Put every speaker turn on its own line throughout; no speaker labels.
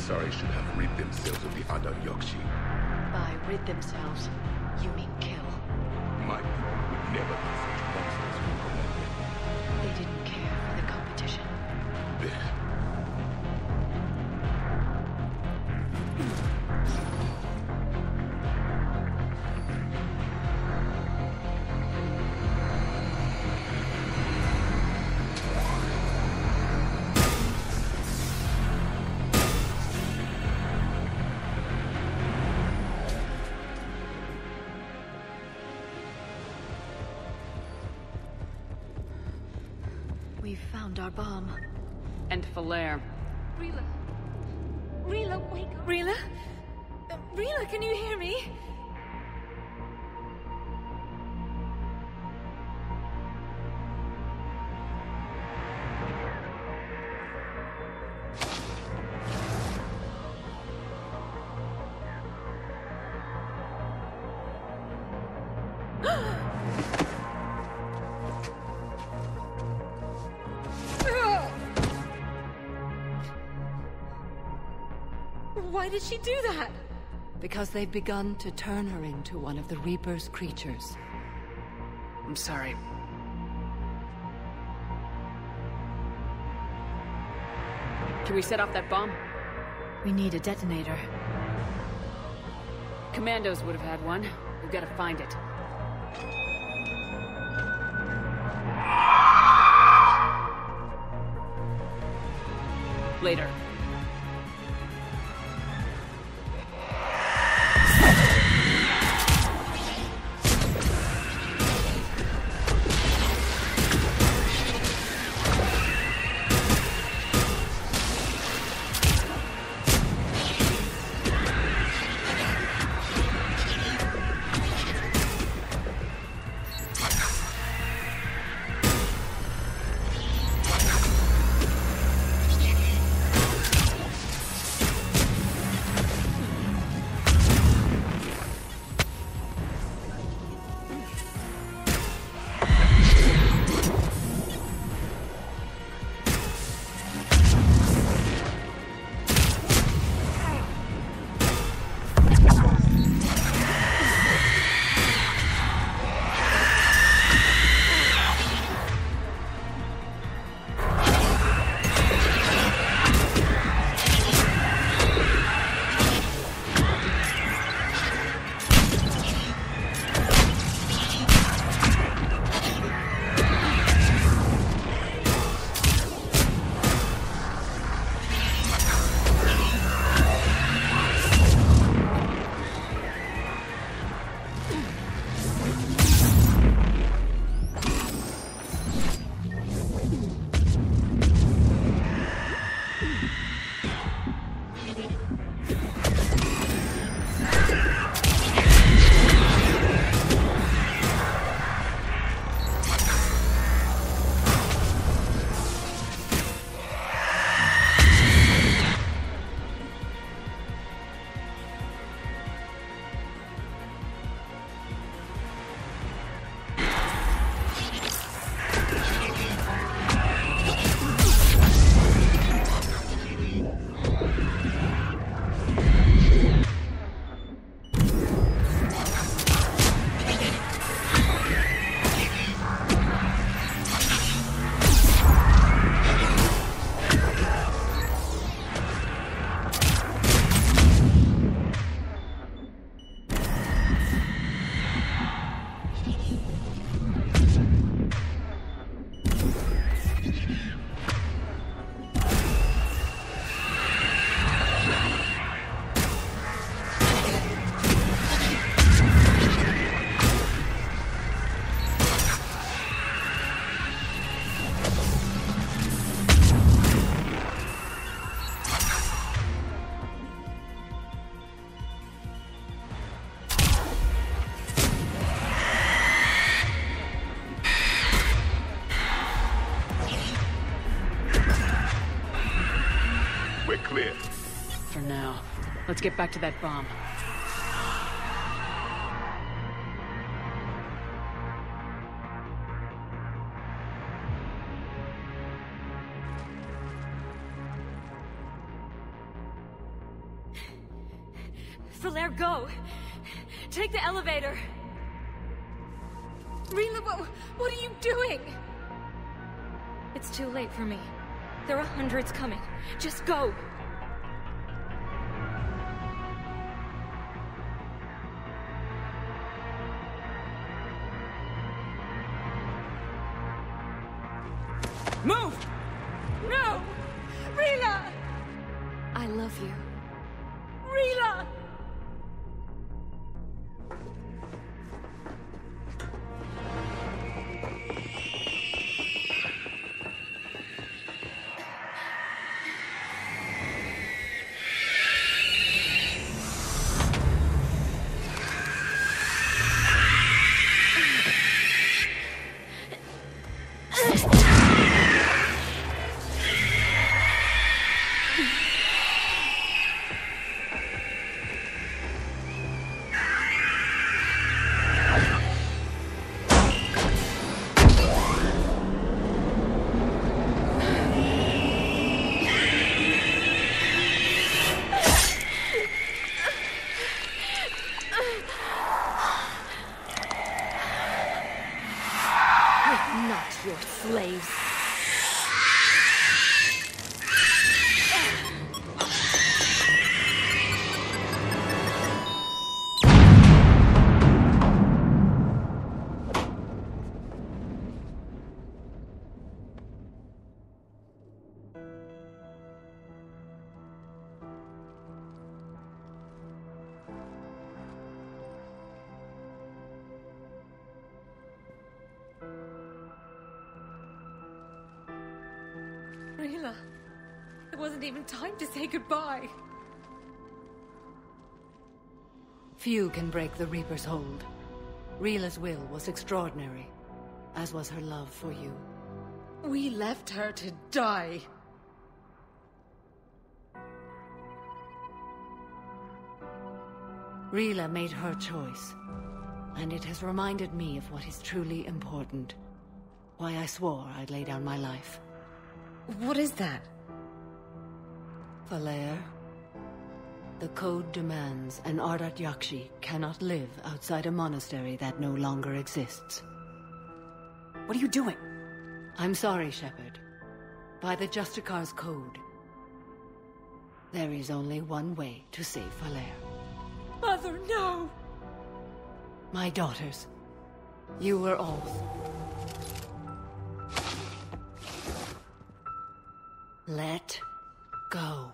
Emissaries should have rid themselves of the other Yokshi.
By rid themselves, you mean kill.
My people would never be such monsters who command them.
They didn't care for the competition. We've found our bomb.
And for Lair.
Rila. Rila, wake up.
Rila? Rila, can you hear me? Why did she do that?
Because they've begun to turn her into one of the Reapers' creatures.
I'm sorry. Can we set off that bomb?
We need a detonator.
Commandos would have had one. We've got to find it. Later.
Clear.
For now. Let's get back to that bomb.
For Lair, go! Take the elevator! Reela, what are you doing? It's too late for me. There are hundreds coming. Just go!
Move!
No! Reela! I love you. Reela! Reela, it wasn't even time to say goodbye.
Few can break the Reaper's hold. Reela's will was extraordinary, as was her love for you.
We left her to die.
Reela made her choice, and it has reminded me of what is truly important. Why I swore I'd lay down my life.
What is that?
For Lair, the code demands an Ardat Yakshi cannot live outside a monastery that no longer exists.
What are you doing?
I'm sorry, Shepard. By the Justicar's code, there is only one way to save Lair.
Mother, no!
My daughters, you were oath. Let go.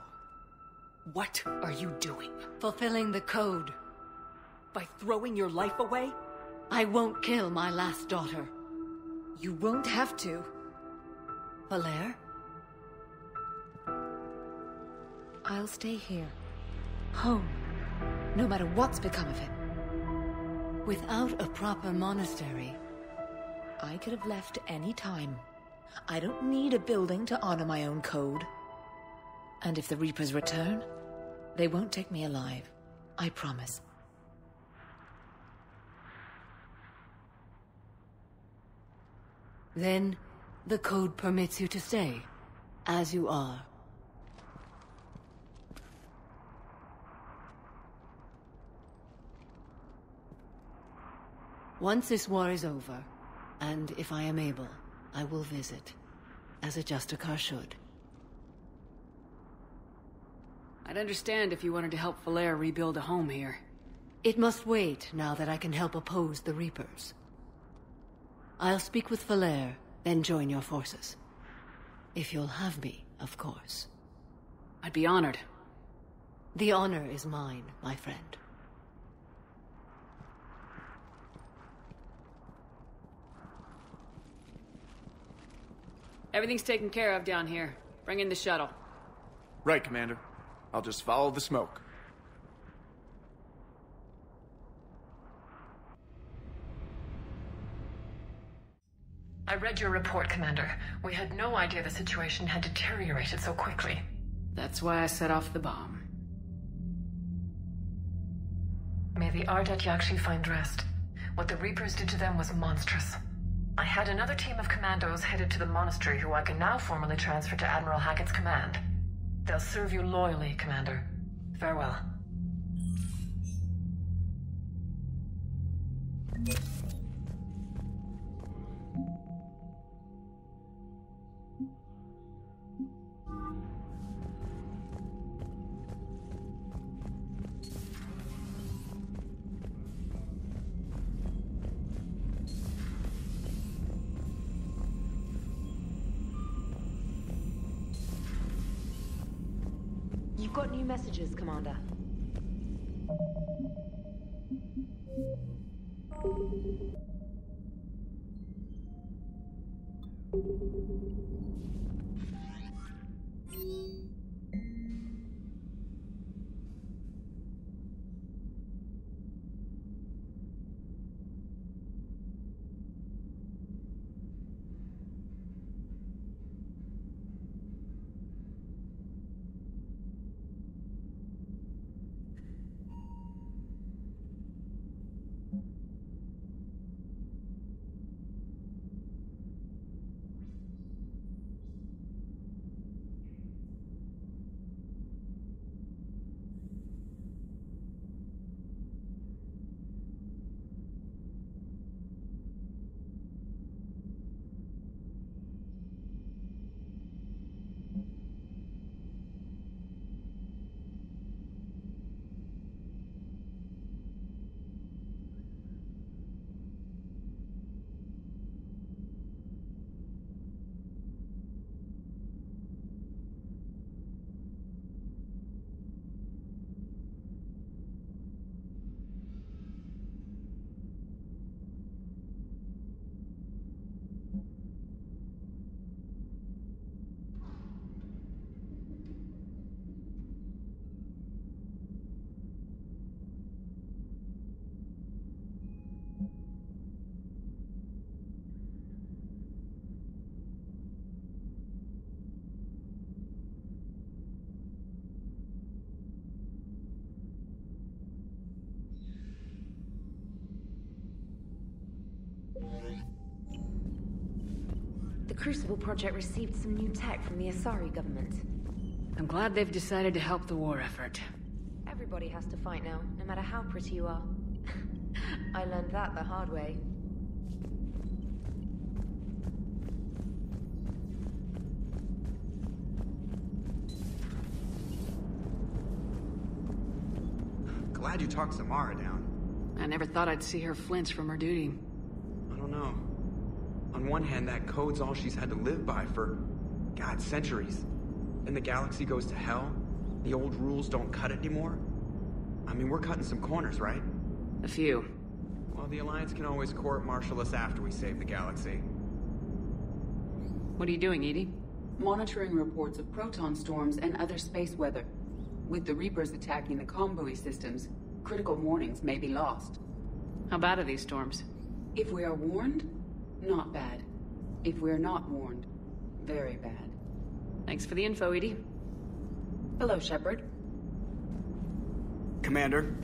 What are you doing?
Fulfilling the code.
By throwing your life away?
I won't kill my last daughter.
You won't have to.
Lair?
I'll stay here. Home. No matter what's become of it.
Without a proper monastery,
I could have left any time. I don't need a building to honor my own code. And if the Reapers return, they won't take me alive. I promise.
Then, the code permits you to stay, as you are. Once this war is over, and if I am able, I will visit, as a Justicar should.
I'd understand if you wanted to help Lair rebuild a home here.
It must wait now that I can help oppose the Reapers. I'll speak with Lair, then join your forces. If you'll have me, of course.
I'd be honored.
The honor is mine, my friend.
Everything's taken care of down here. Bring in the shuttle.
Right, Commander. I'll just follow the smoke.
I read your report, Commander. We had no idea the situation had deteriorated so quickly.
That's why I set off the bomb.
May the Ardat Yakshi find rest. What the Reapers did to them was monstrous. I had another team of commandos headed to the monastery who I can now formally transfer to Admiral Hackett's command. They'll serve you loyally, Commander. Farewell.
You've got new messages, Commander. The Crucible Project received some new tech from the Asari government.
I'm glad they've decided to help the war effort.
Everybody has to fight now, no matter how pretty you are. I learned that the hard way.
Glad you talked Samara down.
I never thought I'd see her flinch from her duty.
I don't know. On one hand, that code's all she's had to live by for, God, centuries. Then the galaxy goes to hell. The old rules don't cut it anymore. I mean, we're cutting some corners, right?
A few.
Well, the Alliance can always court-martial us after we save the galaxy.
What are you doing, Edie?
Monitoring reports of proton storms and other space weather. With the Reapers attacking the comm buoy systems, critical warnings may be lost.
How bad are these storms?
If we are warned, not bad. If we're not warned, very bad.
Thanks for the info, Edie.
Hello, Shepard.
Commander.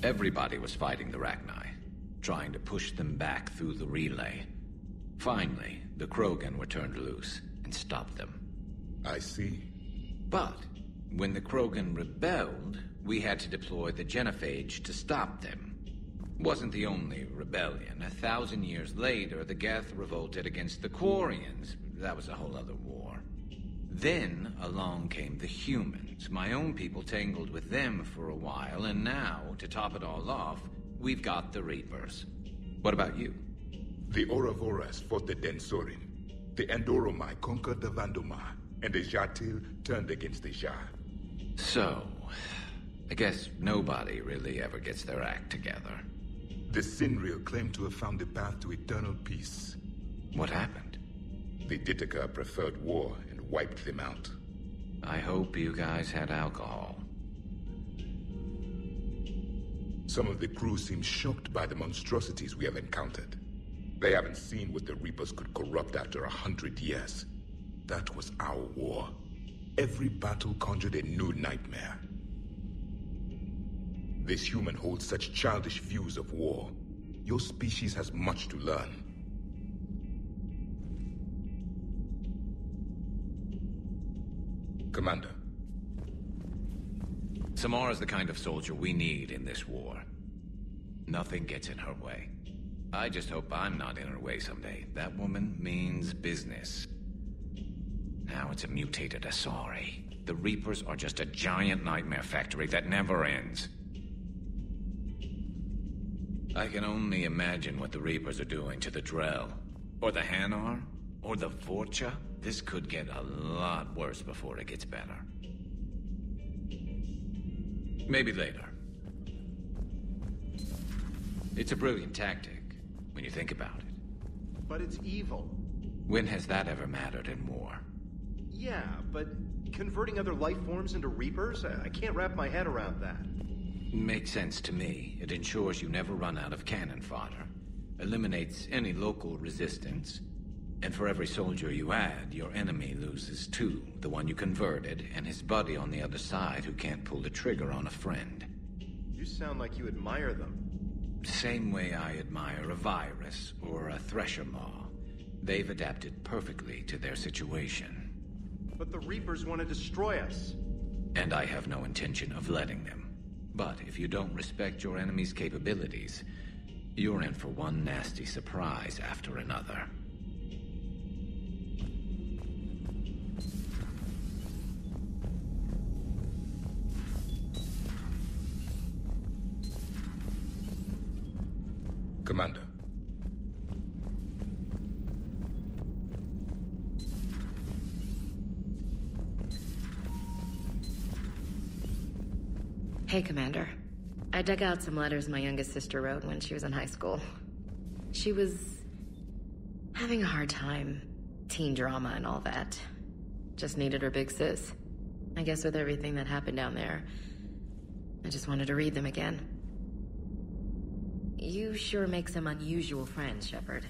Everybody was fighting the Rachni, trying to push them back through the relay. Finally, the Krogan were turned loose and stopped them.
I see.
But when the Krogan rebelled, we had to deploy the genophage to stop them. Wasn't the only rebellion. 1,000 years later, the Geth revolted against the Quarians. That was a whole other war. Then along came the humans. My own people tangled with them for a while, and now, to top it all off, we've got the Reapers. What about you?
The Ouroboros fought the Densorim. The Andoromai conquered the Vandoma, and the Jatil turned against the Jah.
So, I guess nobody really ever gets their act together.
The Sinril claimed to have found the path to eternal peace.
What happened?
The Ditaka preferred war and wiped them out.
I hope you guys had alcohol.
Some of the crew seem shocked by the monstrosities we have encountered. They haven't seen what the Reapers could corrupt after 100 years. That was our war. Every battle conjured a new nightmare. This human holds such childish views of war. Your species has much to learn. Commander.
Samara's the kind of soldier we need in this war. Nothing gets in her way. I just hope I'm not in her way someday. That woman means business. Now it's a mutated Asari. The Reapers are just a giant nightmare factory that never ends. I can only imagine what the Reapers are doing to the Drell, or the Hanar, or the Vorcha. This could get a lot worse before it gets better. Maybe later. It's a brilliant tactic, when you think about it.
But it's evil.
When has that ever mattered in war?
Yeah, but converting other life forms into Reapers? I can't wrap my head around that.
Makes sense to me. It ensures you never run out of cannon fodder. Eliminates any local resistance. And for every soldier you add, your enemy loses two. The one you converted, and his buddy on the other side who can't pull the trigger on a friend.
You sound like you admire them.
Same way I admire a virus or a thresher maw. They've adapted perfectly to their situation.
But the Reapers want to destroy us.
And I have no intention of letting them. But if you don't respect your enemy's capabilities, you're in for one nasty surprise after another.
Commander.
Hey, Commander. I dug out some letters my youngest sister wrote when she was in high school. She was having a hard time. Teen drama and all that. Just needed her big sis. I guess with everything that happened down there, I just wanted to read them again. You sure make some unusual friends, Shepard.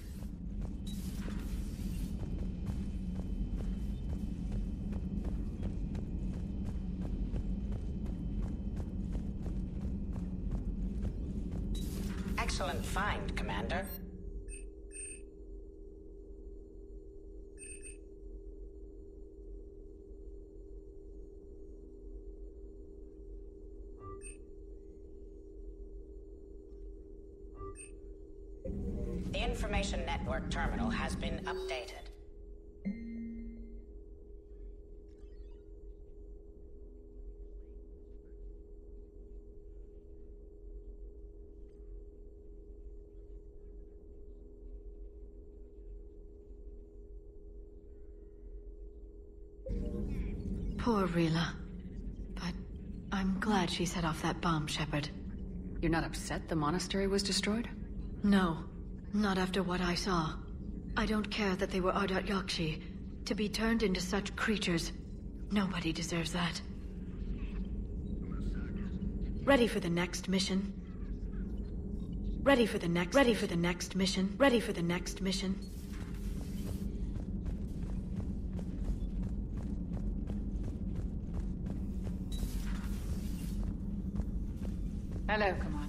Excellent find, Commander. The information network terminal has been updated.
Poor Rila. But I'm glad she set off that bomb, Shepard.
You're not upset the monastery was destroyed?
No. Not after what I saw. I don't care that they were Ardat Yakshi. To be turned into such creatures, nobody deserves that. Ready for the next mission? Ready for the next mission? Ready for the next mission?
Hello, Commander.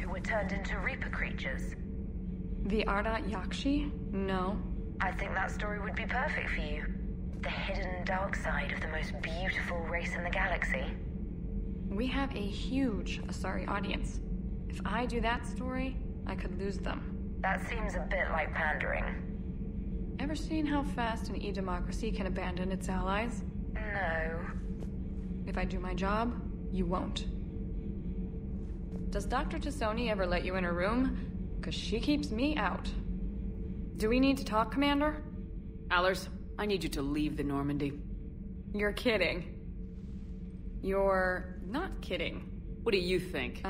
Who were turned into Reaper creatures.
The Ardat Yakshi? No.
I think that story would be perfect for you. The hidden dark side of the most beautiful race in the galaxy.
We have a huge Asari audience. If I do that story, I could lose them.
That seems a bit like pandering.
Ever seen how fast an e-democracy can abandon its allies?
No.
If I do my job, you won't. Does Dr. Tassoni ever let you in her room? Because she keeps me out. Do we need to talk, Commander?
Allers, I need you to leave the Normandy.
You're kidding. You're not kidding.
What do you think?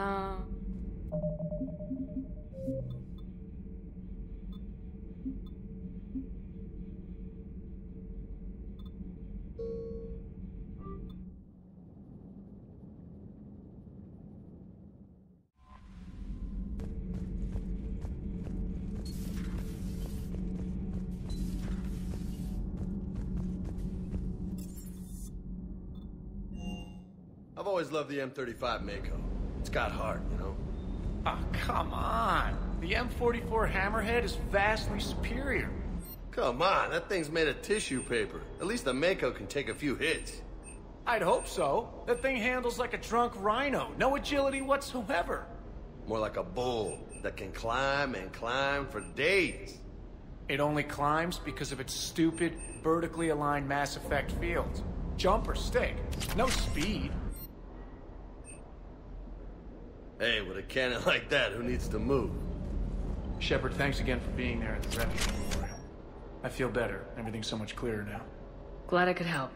I've always loved the M35 Mako. It's got heart, you know?
Oh, come on. The M44 Hammerhead is vastly superior.
Come on, that thing's made of tissue paper. At least the Mako can take a few hits.
I'd hope so. That thing handles like a drunk rhino. No agility whatsoever.
More like a bull that can climb and climb for days.
It only climbs because of its stupid, vertically aligned Mass Effect fields. Jump or stick. No speed.
Hey, with a cannon like that, who needs to move?
Shepard, thanks again for being there at the Refuge Memorial. I feel better. Everything's so much clearer now.
Glad I could help.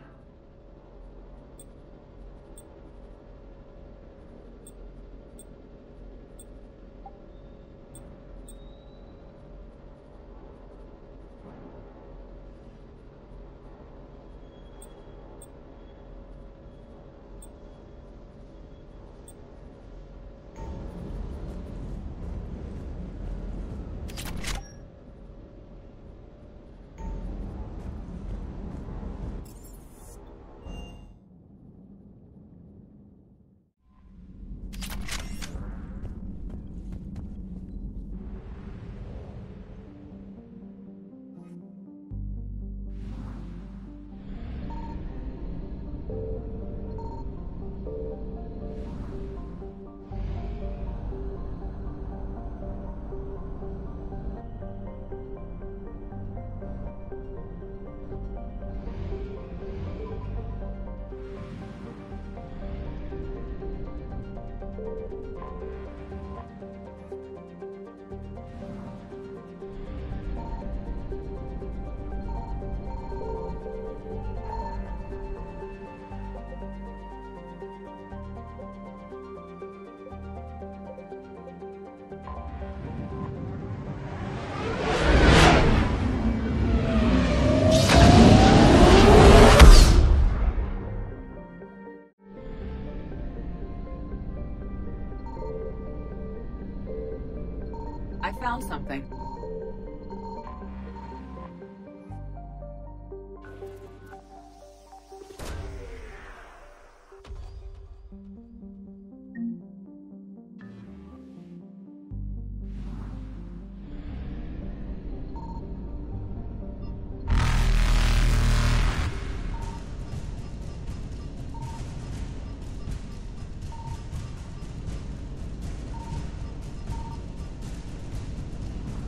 I found something.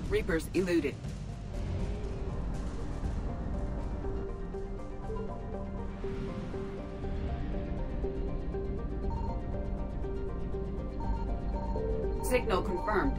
Reapers eluded. Signal confirmed.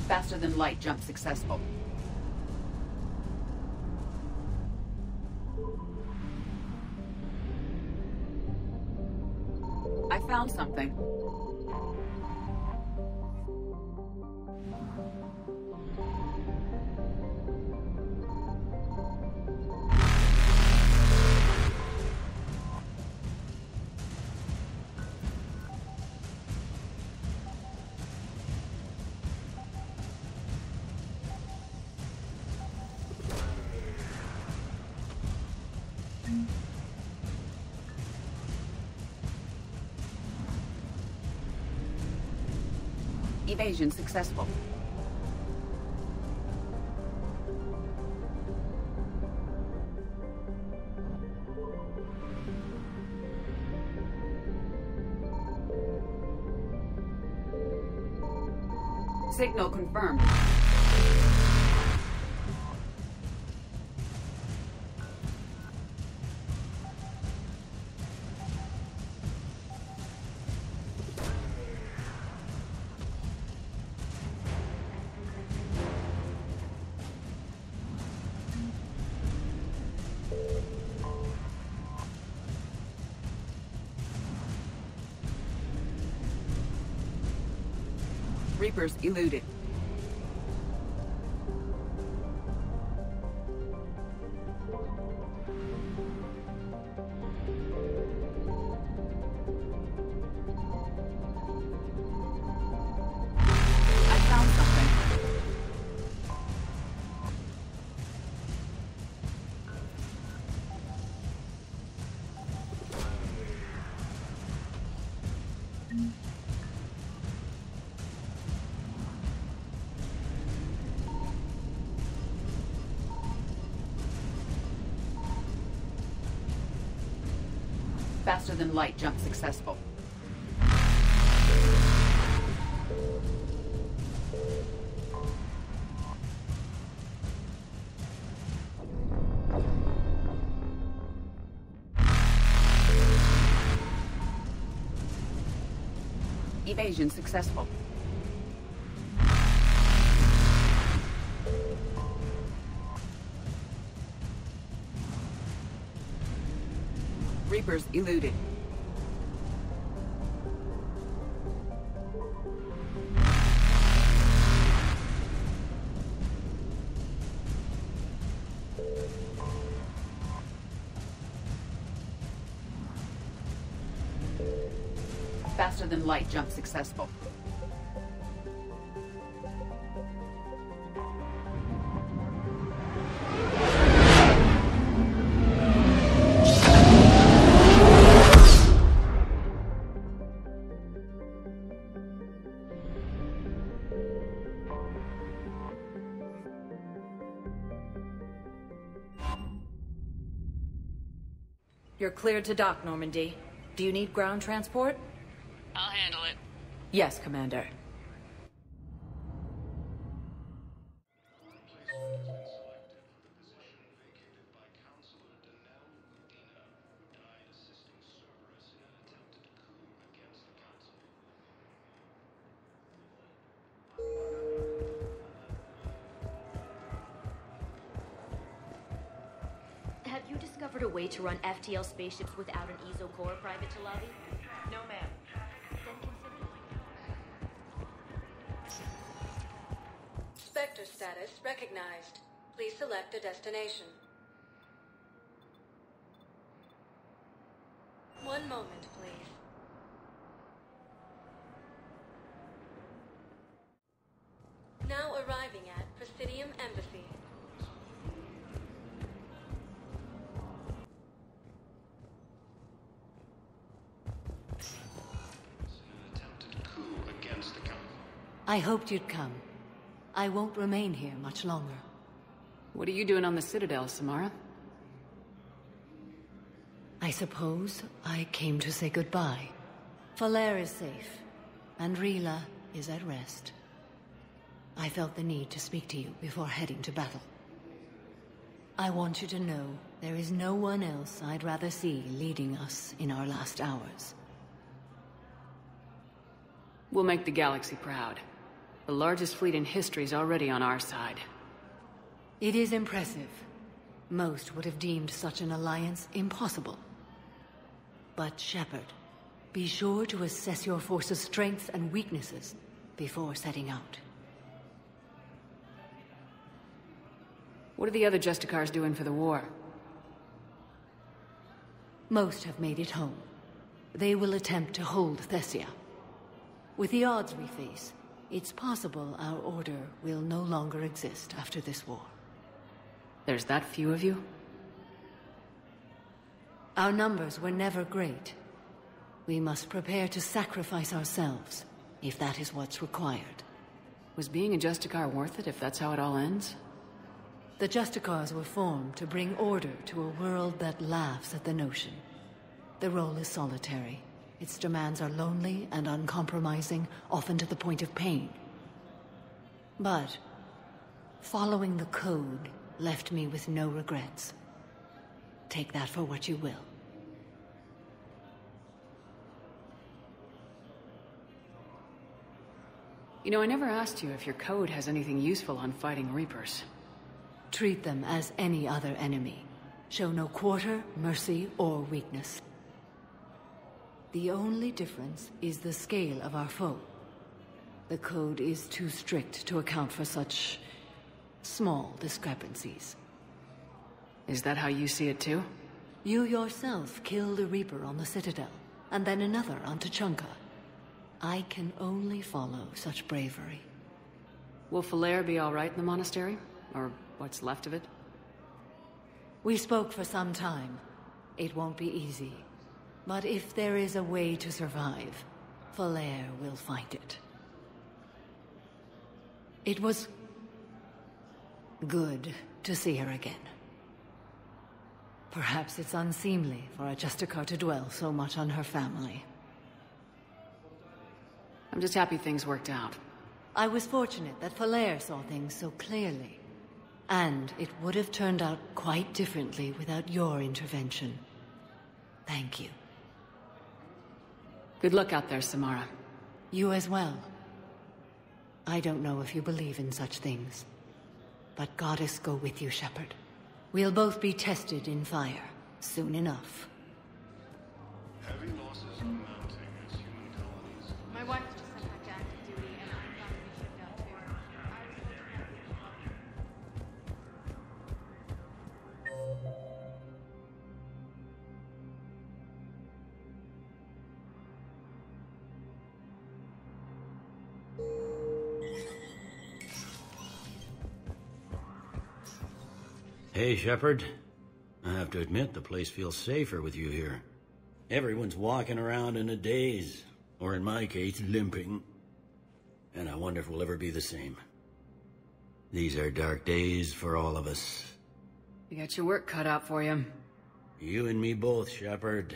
Faster than light jump successful. I found something. Evasion successful. Signal confirmed. Reapers eluded. I found something. Faster than light jump successful. Evasion successful. Reapers eluded. Faster than light jump successful.
You're cleared to dock, Normandy. Do you need ground transport?
I'll handle it.
Yes, Commander.
Have you discovered a way to run FTL spaceships without an ESO core, Private Talavi?
No, ma'am.
Then consider...
Spectre status recognized. Please select a destination. One moment, please. Now arriving at Presidium Embassy. I hoped you'd come. I won't remain here much longer.
What are you doing on the Citadel, Samara?
I suppose I came to say goodbye. Lair is safe, and Rila is at rest. I felt the need to speak to you before heading to battle. I want you to know there is no one else I'd rather see leading us in our last hours.
We'll make the galaxy proud. The largest fleet in history is already on our side.
It is impressive. Most would have deemed such an alliance impossible. But Shepard, be sure to assess your force's strengths and weaknesses before setting out.
What are the other Justicars doing for the war?
Most have made it home. They will attempt to hold Thessia. With the odds we face, it's possible our order will no longer exist after this war.
There's that few of you?
Our numbers were never great. We must prepare to sacrifice ourselves if that is what's required.
Was being a Justicar worth it if that's how it all ends?
The Justicars were formed to bring order to a world that laughs at the notion. The role is solitary. Its demands are lonely and uncompromising, often to the point of pain. But following the code left me with no regrets. Take that for what you will.
You know, I never asked you if your code has anything useful on fighting Reapers.
Treat them as any other enemy. Show no quarter, mercy, or weakness. The only difference is the scale of our foe. The code is too strict to account for such small discrepancies.
Is that how you see it too?
You yourself killed a Reaper on the Citadel, and then another on Tuchanka. I can only follow such bravery.
Will Lair be all right in the monastery? Or what's left of it?
We spoke for some time. It won't be easy. But if there is a way to survive, Lair will find it. It was good to see her again. Perhaps it's unseemly for a Justicar to dwell so much on her family.
I'm just happy things worked out.
I was fortunate that Lair saw things so clearly. And it would have turned out quite differently without your intervention. Thank you.
Good luck out there, Samara.
You as well. I don't know if you believe in such things, but Goddess go with you, Shepard. We'll both be tested in fire, soon enough.
Heavy losses are mounting as human colonies.
My wife just sent back to active duty, and I'm about to be shipped out too.
Hey, Shepard. I have to admit, the place feels safer with you here. Everyone's walking around in a daze, or in my case, limping. And I wonder if we'll ever be the same. These are dark days for all of us.
You got your work cut out for you.
You and me both, Shepard.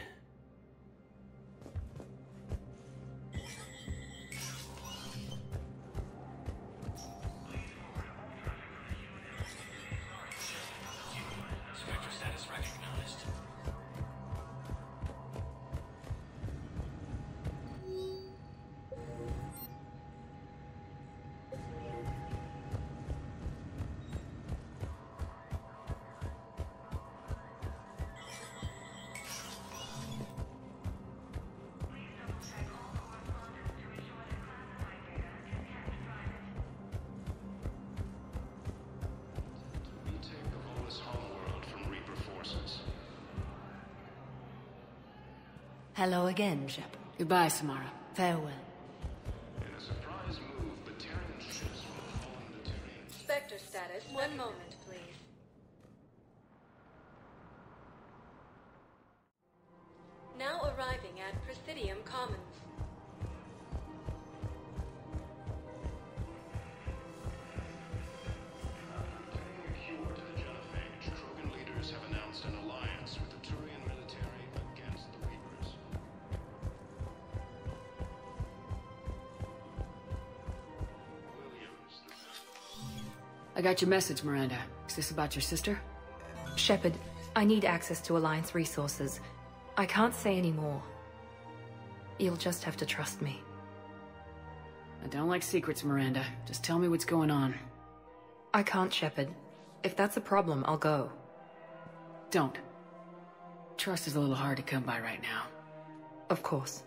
Spectre status recognized.
Hello again, Shepard.
Goodbye, Samara.
Farewell.
In a surprise move, the Turian ships will fall in the Turian.
Spectre status. One moment, please. Now arriving at Presidium Commons.
Paying a cure to the genophage, Krogan leaders have announced an alliance with the Turian military against the Reapers.
I got your message, Miranda. Is this about your sister?
Shepard, I need access to Alliance resources. I can't say any more. You'll just have to trust me.
I don't like secrets, Miranda. Just tell me what's going on.
I can't, Shepard. If that's a problem, I'll go.
Don't. Trust is a little hard to come by right now.
Of course.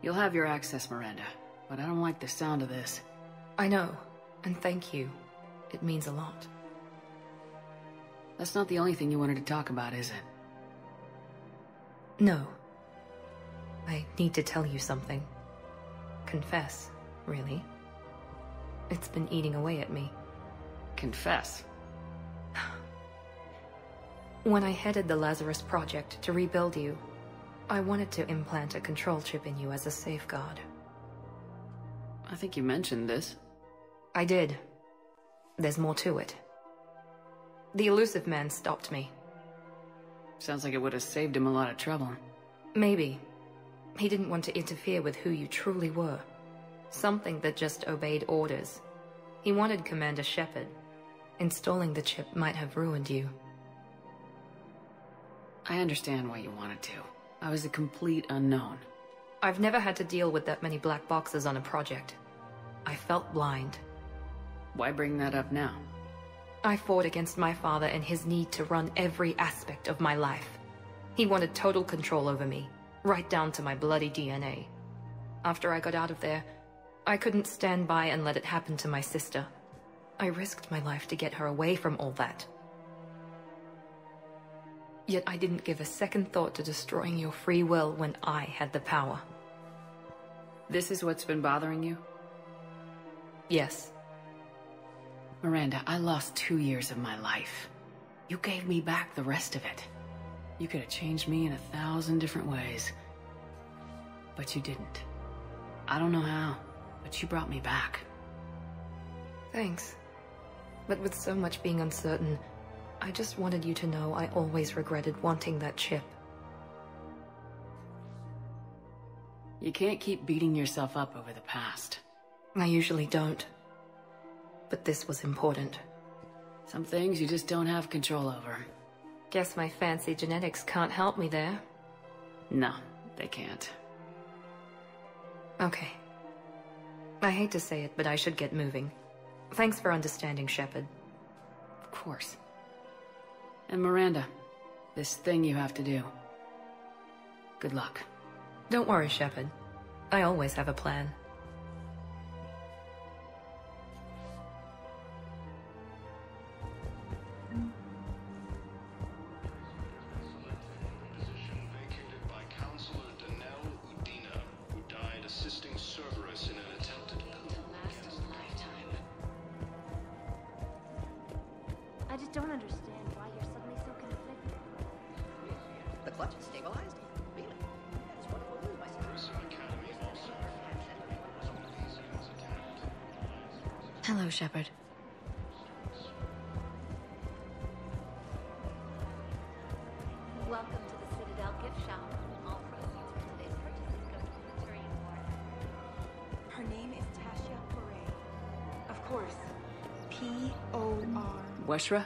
You'll have your access, Miranda, but I don't like the sound of this.
I know, and thank you. It means a lot.
That's not the only thing you wanted to talk about, is it?
No. I need to tell you something. Confess, really. It's been eating away at me.
Confess?
When I headed the Lazarus Project to rebuild you, I wanted to implant a control chip in you as a safeguard.
I think you mentioned this.
I did. There's more to it. The elusive man stopped me.
Sounds like it would have saved him a lot of trouble.
Maybe. He didn't want to interfere with who you truly were. Something that just obeyed orders. He wanted Commander Shepard. Installing the chip might have ruined you.
I understand why you wanted to. I was a complete unknown.
I've never had to deal with that many black boxes on a project. I felt blind.
Why bring that up now?
I fought against my father and his need to run every aspect of my life. He wanted total control over me, right down to my bloody DNA. After I got out of there, I couldn't stand by and let it happen to my sister. I risked my life to get her away from all that. Yet I didn't give a second thought to destroying your free will when I had the power.
This is what's been bothering you?
Yes.
Miranda, I lost 2 years of my life. You gave me back the rest of it. You could have changed me in 1,000 different ways. But you didn't. I don't know how, but you brought me back.
Thanks. But with so much being uncertain, I just wanted you to know I always regretted wanting that chip.
You can't keep beating yourself up over the past.
I usually don't. But this was important.
Some things you just don't have control over.
Guess my fancy genetics can't help me there.
No, they can't.
Okay. I hate to say it, but I should get moving. Thanks for understanding, Shepard.
Of course. And Miranda, this thing you have to do. Good luck.
Don't worry, Shepard. I always have a plan.
Vacated by Counselor Danelle Udina, who died assisting Cerberus in an attempted coup against the lifetime.
I just don't understand why you're suddenly so conflicted.
The clutch is stabilized. Really? It's wonderful news, my son.
Academy also
Hello, Shepard.
Welcome to the Citadel gift shop. All proceeds from today's purchases go to the Turian War.
Her name is Tasha Foray. Of course. P-O-R.
Weshra?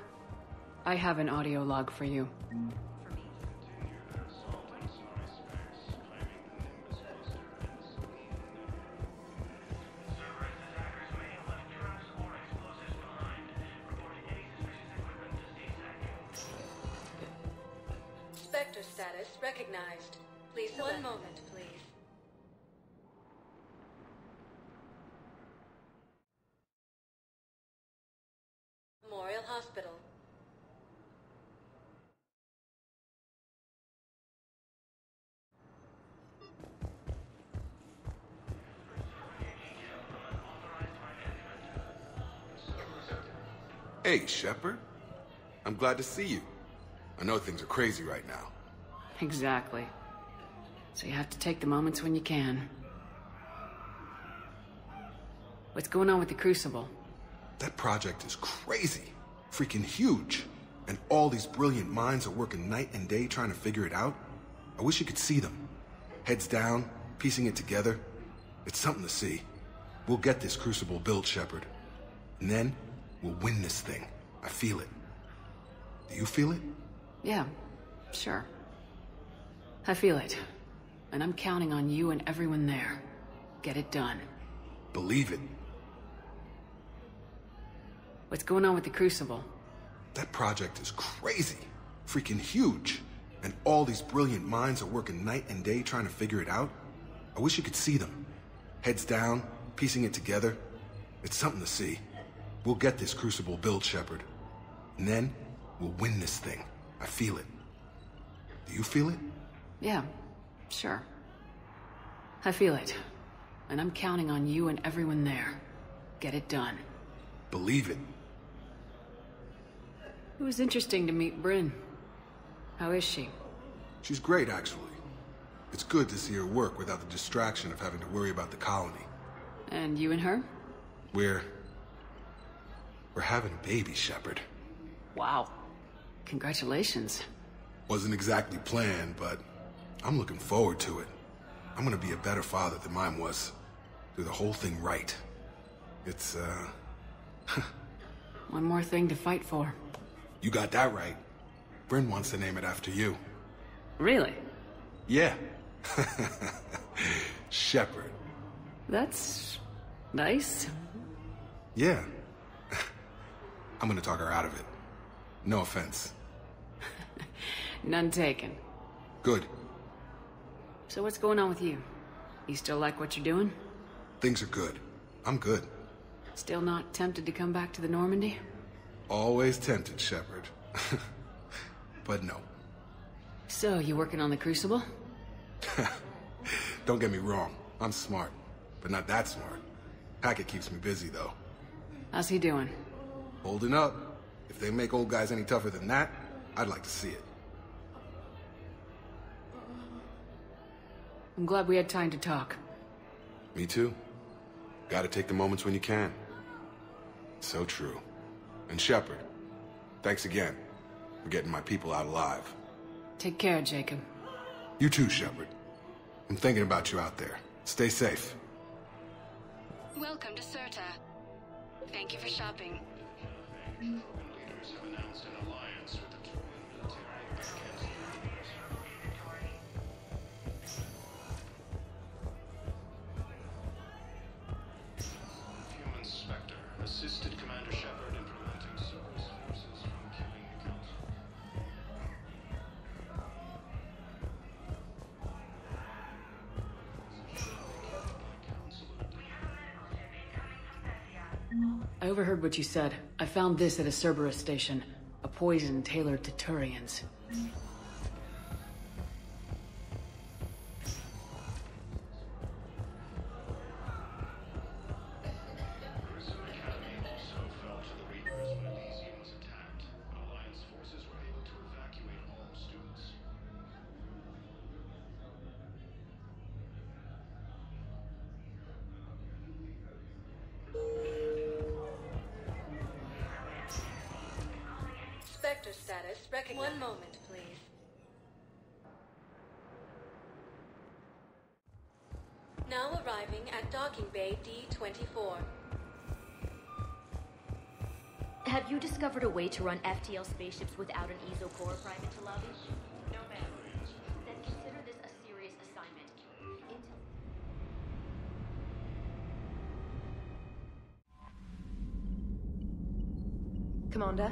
I have an audio log for you.
Spectre status recognized. Please select. 1 moment, please. Memorial Hospital.
Hey, Shepard. I'm glad to see you. I know things are crazy right now.
Exactly. So you have to take the moments when you can. What's going on with the Crucible?
That project is crazy. Freaking huge. And all these brilliant minds are working night and day trying to figure it out. I wish you could see them. Heads down, piecing it together. It's something to see. We'll get this Crucible built, Shepard. And then, we'll win this thing. I feel it. Do you feel it?
Yeah, sure. I feel it. And I'm counting on you and everyone there. Get it done.
Believe it.
What's going on with the Crucible?
That project is crazy. Freaking huge. And all these brilliant minds are working night and day trying to figure it out. I wish you could see them. Heads down, piecing it together. It's something to see. We'll get this Crucible built, Shepard. And then, we'll win this thing. I feel it. Do you feel it?
Yeah, sure. I feel it. And I'm counting on you and everyone there. Get it done.
Believe it.
It was interesting to meet Bryn. How is she?
She's great, actually. It's good to see her work without the distraction of having to worry about the colony.
And you and her?
We're having a baby, Shepard.
Wow. Congratulations.
Wasn't exactly planned, but I'm looking forward to it. I'm gonna be a better father than mine was. Do the whole thing right. It's,
One more thing to fight for.
You got that right. Bryn wants to name it after you.
Really?
Yeah. Shepard.
That's nice.
Yeah. I'm gonna talk her out of it. No offense.
None taken.
Good.
So what's going on with you? You still like what you're doing?
Things are good. I'm good.
Still not tempted to come back to the Normandy?
Always tempted, Shepard. But no.
So, you working on the Crucible?
Don't get me wrong. I'm smart. But not that smart. Hackett keeps me busy, though.
How's he doing?
Holding up. If they make old guys any tougher than that, I'd like to see it.
I'm glad we had time to talk.
Me too. Gotta take the moments when you can. So true. And Shepard, thanks again for getting my people out alive.
Take care, Jacob.
You too, Shepard. I'm thinking about you out there. Stay safe.
Welcome to Certa. Thank you for shopping.
Krogan leaders have announced an alliance with the Turian military against the Reapers. Human Spectre assisted Commander Shepard in preventing Cerberus forces from killing the Council.
I overheard what you said. I found this at a Cerberus station. A poison tailored to Turians.
Spectre status recognized. One moment, please. Now arriving at docking bay D-24.
Have you discovered a way to run FTL spaceships without an ESO core private to lobby? No, ma'am. Then consider this a serious assignment.
Commander?